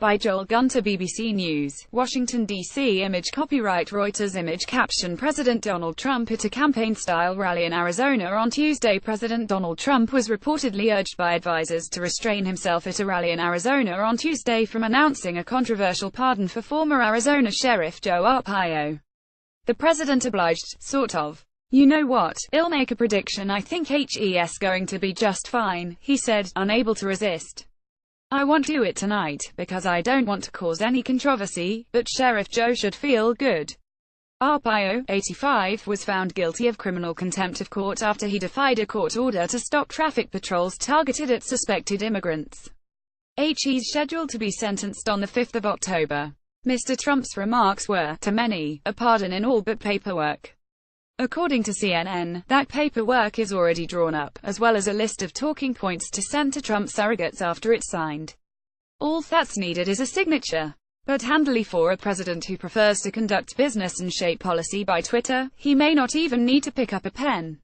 By Joel Gunter, BBC News, Washington, D.C. Image copyright Reuters. Image caption President Donald Trump at a campaign-style rally in Arizona on Tuesday. President Donald Trump was reportedly urged by advisors to restrain himself at a rally in Arizona on Tuesday from announcing a controversial pardon for former Arizona Sheriff Joe Arpaio. The president obliged, sort of. "You know what, I'll make a prediction. I think he's going to be just fine," he said, unable to resist. "I won't do it tonight, because I don't want to cause any controversy, but Sheriff Joe should feel good." Arpaio, 85, was found guilty of criminal contempt of court after he defied a court order to stop traffic patrols targeted at suspected immigrants. He's scheduled to be sentenced on the 5th of October. Mr. Trump's remarks were, to many, a pardon in all but paperwork. According to CNN, that paperwork is already drawn up, as well as a list of talking points to send to Trump surrogates after it's signed. All that's needed is a signature. But handily for a president who prefers to conduct business and shape policy by Twitter, he may not even need to pick up a pen.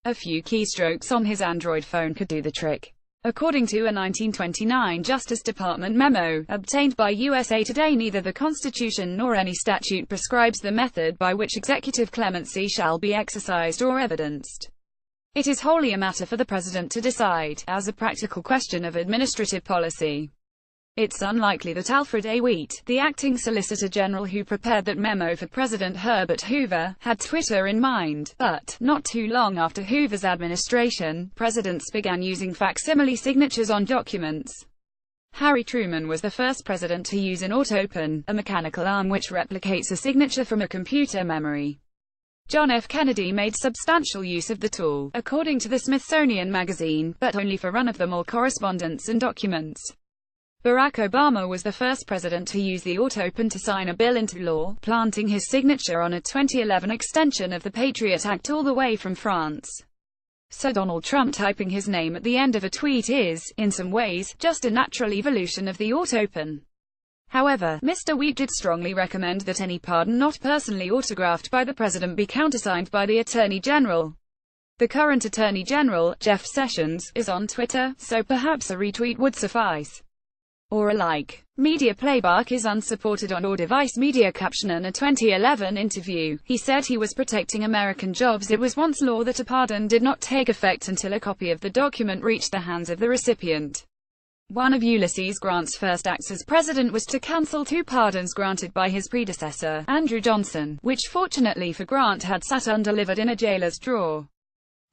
A few keystrokes on his Android phone could do the trick. According to a 1929 Justice Department memo, obtained by USA Today, neither the Constitution nor any statute prescribes the method by which executive clemency shall be exercised or evidenced. It is wholly a matter for the president to decide, as a practical question of administrative policy. It's unlikely that Alfred A. Wheat, the acting Solicitor General who prepared that memo for President Herbert Hoover, had Twitter in mind, but, not too long after Hoover's administration, presidents began using facsimile signatures on documents. Harry Truman was the first president to use an autopen, a mechanical arm which replicates a signature from a computer memory. John F. Kennedy made substantial use of the tool, according to the Smithsonian Magazine, but only for run-of-the-mill correspondence and documents. Barack Obama was the first president to use the autopen to sign a bill into law, planting his signature on a 2011 extension of the Patriot Act all the way from France. So Donald Trump typing his name at the end of a tweet is, in some ways, just a natural evolution of the autopen. However, Mr. Wheat did strongly recommend that any pardon not personally autographed by the president be countersigned by the Attorney General. The current Attorney General, Jeff Sessions, is on Twitter, so perhaps a retweet would suffice. Or a like. Media playback is unsupported on or device. Media caption. In a 2011 interview, he said he was protecting American jobs. It was once law that a pardon did not take effect until a copy of the document reached the hands of the recipient. One of Ulysses Grant's first acts as president was to cancel 2 pardons granted by his predecessor, Andrew Johnson, which fortunately for Grant had sat undelivered in a jailer's drawer.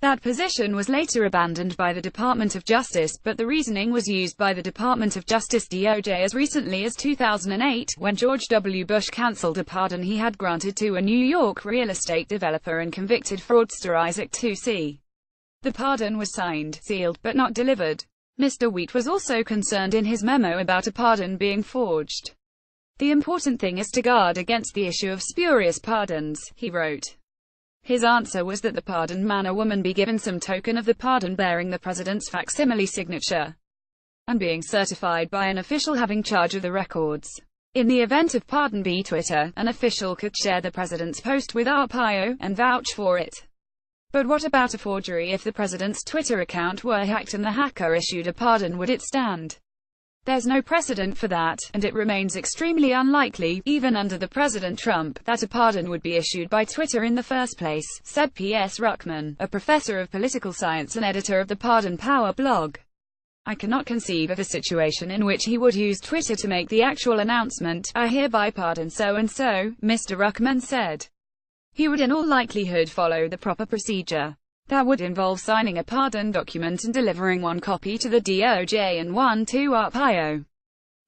That position was later abandoned by the Department of Justice, but the reasoning was used by the Department of Justice (DOJ) as recently as 2008, when George W. Bush canceled a pardon he had granted to a New York real estate developer and convicted fraudster Isaac Toucey. The pardon was signed, sealed, but not delivered. Mr. Wheat was also concerned in his memo about a pardon being forged. "The important thing is to guard against the issue of spurious pardons," he wrote. His answer was that the pardoned man or woman be given some token of the pardon bearing the president's facsimile signature, and being certified by an official having charge of the records. In the event of pardon by Twitter, an official could share the president's post with Arpaio, and vouch for it. But what about a forgery? If the president's Twitter account were hacked and the hacker issued a pardon, would it stand? There's no precedent for that, and it remains extremely unlikely, even under the President Trump, that a pardon would be issued by Twitter in the first place, said P.S. Ruckman, a professor of political science and editor of the Pardon Power blog. "I cannot conceive of a situation in which he would use Twitter to make the actual announcement, 'I hereby pardon so-and-so,'" Mr. Ruckman said. He would in all likelihood follow the proper procedure. That would involve signing a pardon document and delivering one copy to the DOJ and one to Arpaio.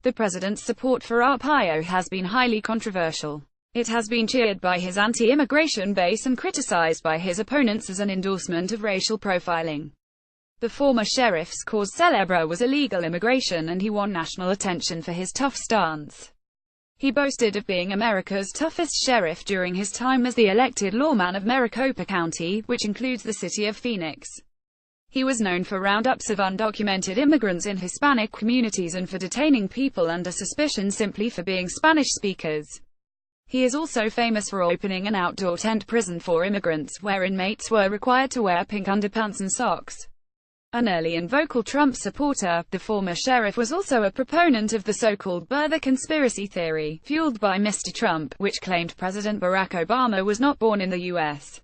The president's support for Arpaio has been highly controversial. It has been cheered by his anti-immigration base and criticized by his opponents as an endorsement of racial profiling. The former sheriff's cause célèbre was illegal immigration, and he won national attention for his tough stance. He boasted of being America's toughest sheriff during his time as the elected lawman of Maricopa County, which includes the city of Phoenix. He was known for roundups of undocumented immigrants in Hispanic communities and for detaining people under suspicion simply for being Spanish speakers. He is also famous for opening an outdoor tent prison for immigrants, where inmates were required to wear pink underpants and socks. An early and vocal Trump supporter, the former sheriff was also a proponent of the so-called birther conspiracy theory, fueled by Mr. Trump, which claimed President Barack Obama was not born in the U.S.